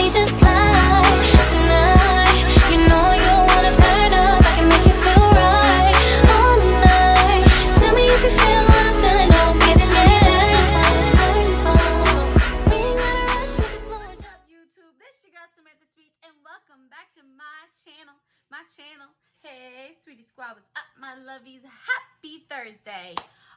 we just lie tonight. You know you wanna turn up, I can make you feel right all night. Tell me if you feel what I'm feeling, don't be scared. Turn up. We ain't gotta rush, we can slow it down. YouTube, this your girl Samantha Sweets, and welcome back to my channel. Hey, Sweetie Squad, what's up, my lovies? Happy Thursday.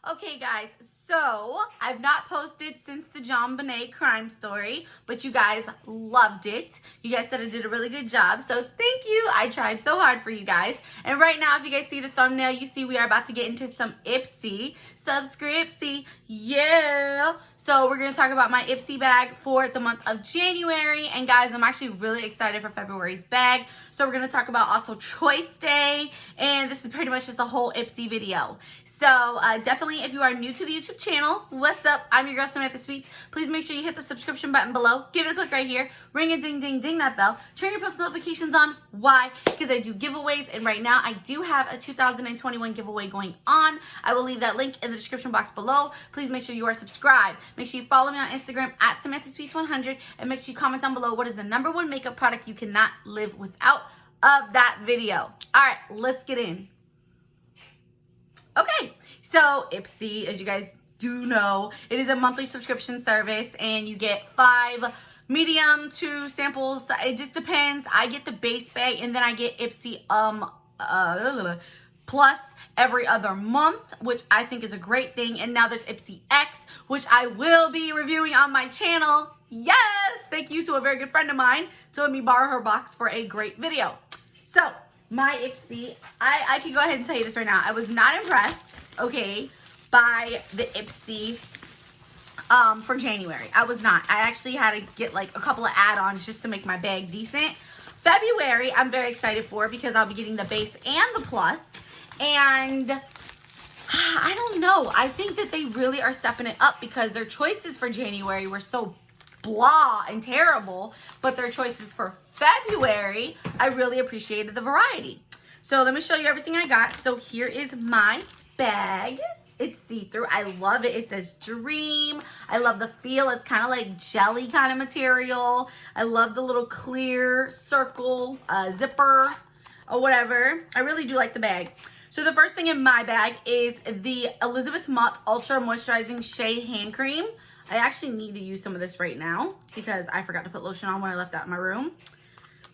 Okay, guys, so I've not posted since the John Bonet crime story, but you guys loved it. You guys said I did a really good job, so thank you. I tried so hard for you guys. And right now, if you guys see the thumbnail, you see we are about to get into some Ipsy. Subscripsy, yeah. So we're going to talk about my Ipsy bag for the month of January. And guys, I'm actually really excited for February's bag. So we're going to talk about also Choice Day. And this is pretty much just a whole Ipsy video. So definitely, if you are new to the YouTube channel, what's up? I'm your girl Samantha Sweets. Please make sure you hit the subscription button below. Give it a click right here. Ring a ding ding ding that bell. Turn your post notifications on. Why? Because I do giveaways, and right now I do have a 2021 giveaway going on. I will leave that link in the description box below. Please make sure you are subscribed. Make sure you follow me on Instagram at SamanthaSweets100, and make sure you comment down below what is the #1 makeup product you cannot live without of that video. All right, let's get in. Okay, so Ipsy, as you guys do know, it is a monthly subscription service, and you get 5 medium to samples. It just depends. I get the base bag, and then I get Ipsy Plus every other month, which I think is a great thing. And now there's Ipsy X, which I will be reviewing on my channel. Yes! Thank you to a very good friend of mine to let me borrow her box for a great video. So, my Ipsy, I can go ahead and tell you this right now. I was not impressed, okay, by the Ipsy for January. I was not. I actually had to get like a couple of add-ons just to make my bag decent. February, I'm very excited for because I'll be getting the base and the plus. And I don't know. I think that they really are stepping it up because their choices for January were so blah and terrible, but their choices for February, I really appreciated the variety. So let me show you everything I got. So here is my bag. It's see-through. I love it. It says Dream. I love the feel. It's kind of like jelly kind of material. I love the little clear circle zipper or whatever. I really do like the bag. So the first thing in my bag is the Elizabeth Mott Ultra Moisturizing Shea Hand Cream. I actually need to use some of this right now because I forgot to put lotion on when I left out my room.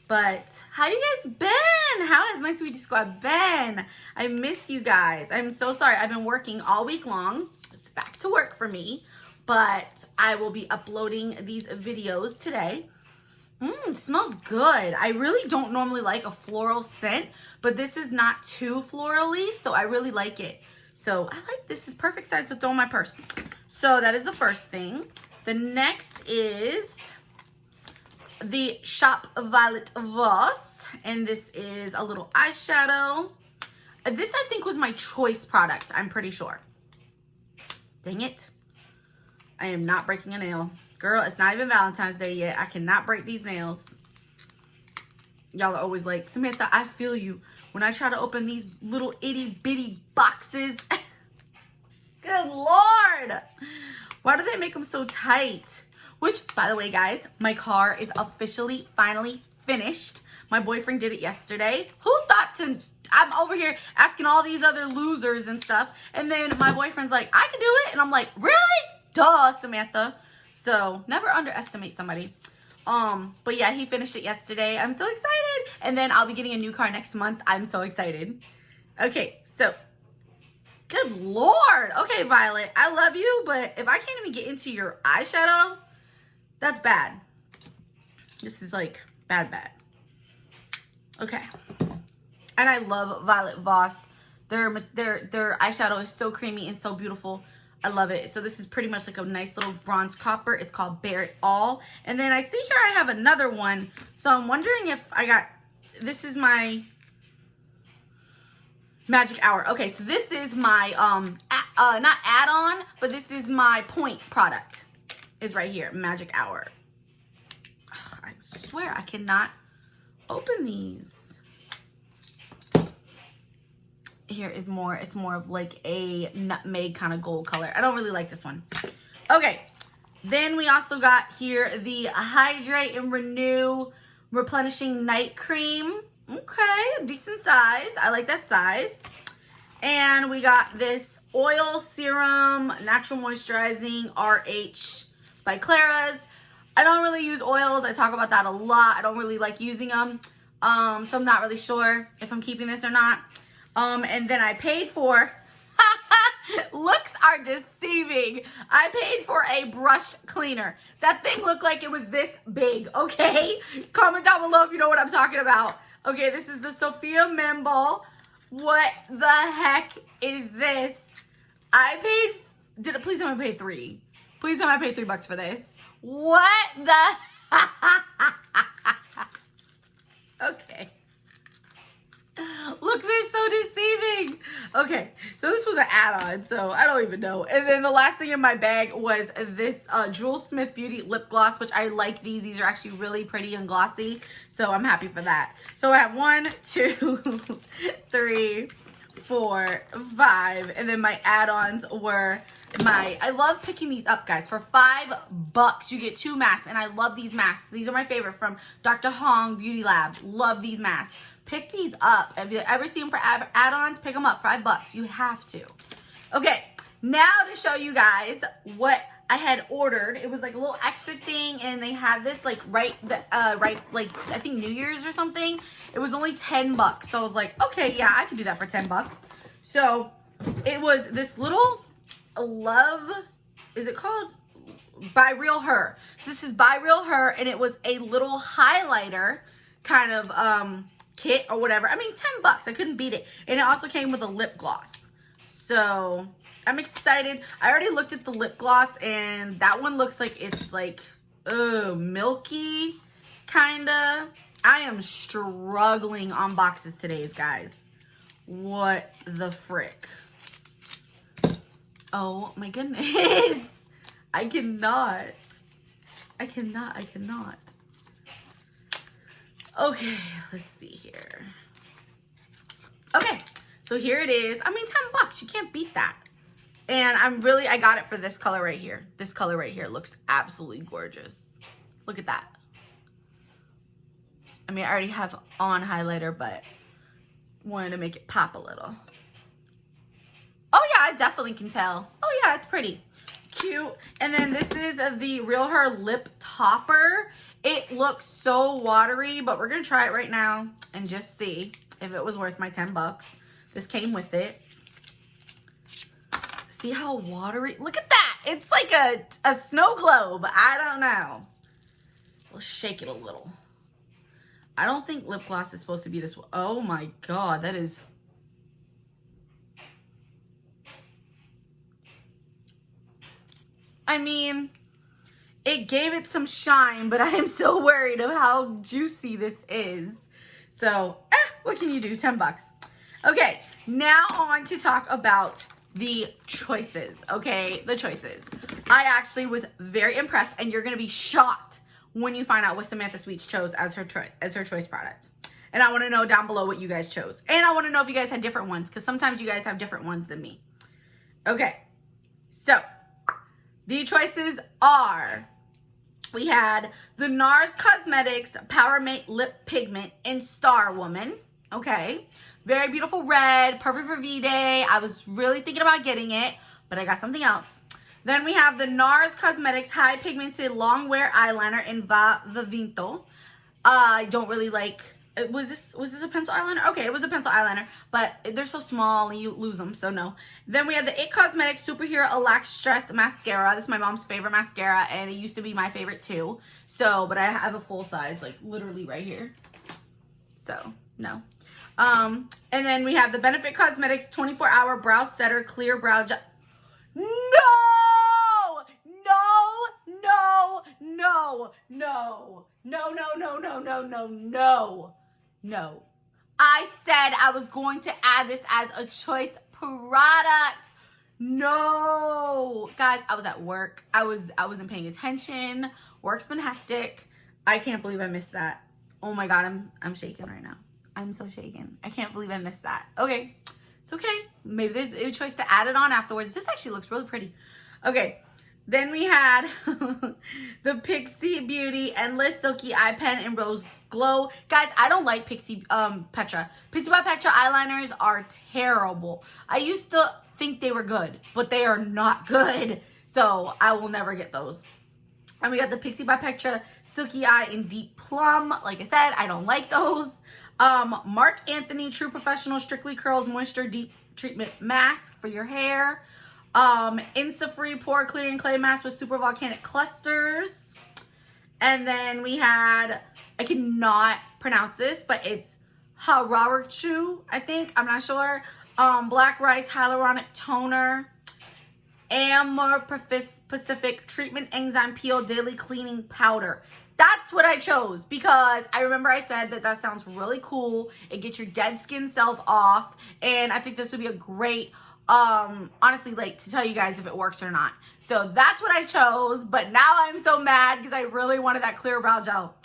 But how you guys been? How has my Sweetie Squad been? I miss you guys. I'm so sorry. I've been working all week long. It's back to work for me. But I will be uploading these videos today. Smells good. I really don't normally like a floral scent, but this is not too florally, so I really like it. So I like this. Is perfect size to throw in my purse. So that is the first thing. The next is the Shop Violet Voss, and this is a little eyeshadow. This I think was my choice product, I'm pretty sure. Dang it. I am not breaking a nail. Girl, it's not even Valentine's Day yet. I cannot break these nails. Y'all are always like, Samantha, I feel you. When I try to open these little itty bitty boxes. Good Lord. Why do they make them so tight? Which, by the way, guys, my car is officially, finally finished. My boyfriend did it yesterday. Who thought to... I'm over here asking all these other losers and stuff. And then my boyfriend's like, I can do it. And I'm like, really? Duh, Samantha. So, never underestimate somebody. But yeah, he finished it yesterday. I'm so excited. And then I'll be getting a new car next month. I'm so excited. Okay, so... Good Lord. Okay, Violet, I love you. But if I can't even get into your eyeshadow... That's bad. This is like bad. Okay. And I love Violet Voss. Their eyeshadow is so creamy and so beautiful. I love it. So this is pretty much like a nice little bronze copper. It's called Bare It All. And then I see here I have another one. So I'm wondering if I got, this is my Magic Hour. Okay, so this is my, not add-on, but this is my point product. Is right here, Magic Hour. I swear I cannot open these. Here is more, it's more of like a nutmeg kind of gold color. I don't really like this one. Okay, Then we also got here the Hydrate and Renew Replenishing Night Cream. Okay, decent size. I like that size. And we got this Oil Serum Natural Moisturizing RH by Clara's. I don't really use oils. I talk about that a lot. I don't really like using them. So I'm not really sure if I'm keeping this or not. And then I paid for, looks are deceiving. I paid for a brush cleaner. That thing looked like it was this big, okay? Comment down below if you know what I'm talking about. Okay, this is the Sophia Membel. What the heck is this? I paid, please tell me I paid $3. Please tell me I paid $3 for this. What the? Okay. Looks are so deceiving. Okay, so this was an add-on, so I don't even know. And then the last thing in my bag was this Jewel Smith Beauty lip gloss, which I like these. These are actually really pretty and glossy, so I'm happy for that. So I have 1, 2, 3, 4, 5, and then my add-ons were I love picking these up, guys. For $5, you get 2 masks, and I love these masks. These are my favorite from Dr. Hong Beauty Lab. Love these masks. Pick these up. If you ever see them for add-ons, pick them up. $5. You have to. Okay, now to show you guys what I had ordered. It was like a little extra thing, and they had this like right like I think New Year's or something. It was only $10. So I was like, okay, yeah, I can do that for $10. So it was this little Love, is it called? By Real Her. So this is By Real Her, and it was a little highlighter kind of kit or whatever. I mean, $10. I couldn't beat it. And it also came with a lip gloss. So I'm excited. I already looked at the lip gloss, and that one looks like it's like milky kinda. I am struggling on boxes today, guys. What the frick? Oh my goodness. I cannot. Okay, let's see here. Okay, so here it is. I mean, $10. You can't beat that. And I got it for this color right here. This color right here looks absolutely gorgeous. Look at that. I mean, I already have on highlighter, but wanted to make it pop a little. Oh yeah, I definitely can tell. Oh yeah, it's pretty cute. And then this is the Real Her lip topper. It looks so watery, but we're gonna try it right now and just see if it was worth my $10. This came with it. See how watery? Look at that. It's like a snow globe. I don't know. Let's shake it a little. I don't think lip gloss is supposed to be this. Oh my God, that is. I mean, it gave it some shine, but I am still worried of how juicy this is. So, what can you do? $10. Okay, now on to talk about the choices, okay? The choices. I actually was very impressed, and you're going to be shocked when you find out what Samantha Sweets chose as her choice product. And I want to know down below what you guys chose. And I want to know if you guys had different ones, because sometimes you guys have different ones than me. Okay, so the choices are, we had the NARS Cosmetics Power Mate Lip Pigment in Star Woman. Okay, very beautiful red, perfect for V-Day. I was really thinking about getting it, but I got something else. Then we have the NARS Cosmetics High Pigmented Long Wear Eyeliner in Va Vinto. I don't really like, was this a pencil eyeliner? Okay, it was a pencil eyeliner, but they're so small and you lose them, so no. Then we have the IT Cosmetics Superhero Relax Stress Mascara. This is my mom's favorite mascara, and it used to be my favorite too. So, but I have a full size, like literally right here. So, no. And then we have the Benefit Cosmetics 24-Hour Brow Setter Clear Brow Gel. No! No. I said I was going to add this as a choice product. No. Guys, I was at work. I wasn't paying attention. Work's been hectic. I can't believe I missed that. Oh my God, I'm shaking right now. I'm so shaken. I can't believe I missed that. Okay. It's okay. Maybe there's a choice to add it on afterwards. This actually looks really pretty. Okay. Then we had the Pixie Beauty Endless Silky Eye Pen in Rose Glow. Guys, I don't like Petra. Pixie by Petra eyeliners are terrible. I used to think they were good, but they are not good. So I will never get those. And we got the Pixie by Petra Silky Eye in Deep Plum. Like I said, I don't like those. Marc Anthony True Professional Strictly Curls Moisture Deep Treatment Mask for your hair. Insta-free pore clearing clay mask with super volcanic clusters. And then we had, I cannot pronounce this, but it's Harachu, I think. I'm not sure. Black Rice Hyaluronic Toner. Amber Pacific Treatment Enzyme Peel Daily Cleaning Powder. That's what I chose because I remember I said that sounds really cool. It gets your dead skin cells off. And I think this would be a great, honestly, like to tell you guys if it works or not. So that's what I chose. But now I'm so mad because I really wanted that clear brow gel.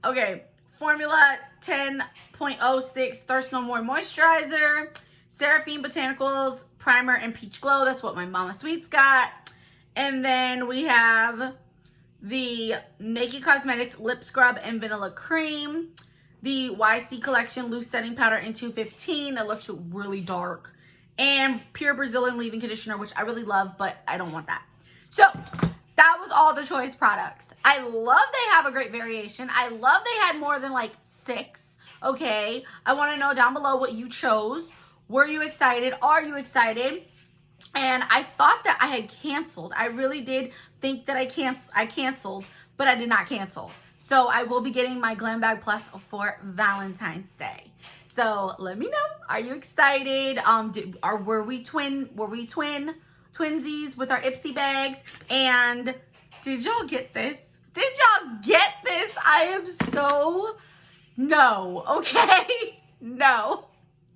Okay. Formula 10.06 Thirst No More Moisturizer. Seraphine Botanicals Primer and Peach Glow. That's what my Mama Sweets got. And then we have the Naked Cosmetics Lip Scrub and Vanilla Cream. The YC Collection Loose Setting Powder in 215. It looks really dark. And Pure Brazilian Leave-In Conditioner, which I really love, but I don't want that. So, that was all the Choice products. I love they have a great variation. I love they had more than like 6. Okay? I want to know down below what you chose. Were you excited? Are you excited? And I thought that I had canceled. I really did think that I canceled, but I did not cancel. So I will be getting my Glam Bag Plus for Valentine's Day. So let me know. Are you excited? Were we twinsies with our Ipsy bags? And did y'all get this? Did y'all get this? I am so no. Okay, no.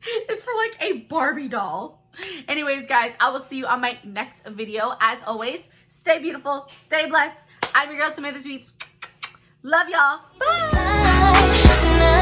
It's for like a Barbie doll. Anyways, guys, I will see you on my next video. As always, stay beautiful, stay blessed. I'm your girl, Samantha Sweets. Love y'all. Bye.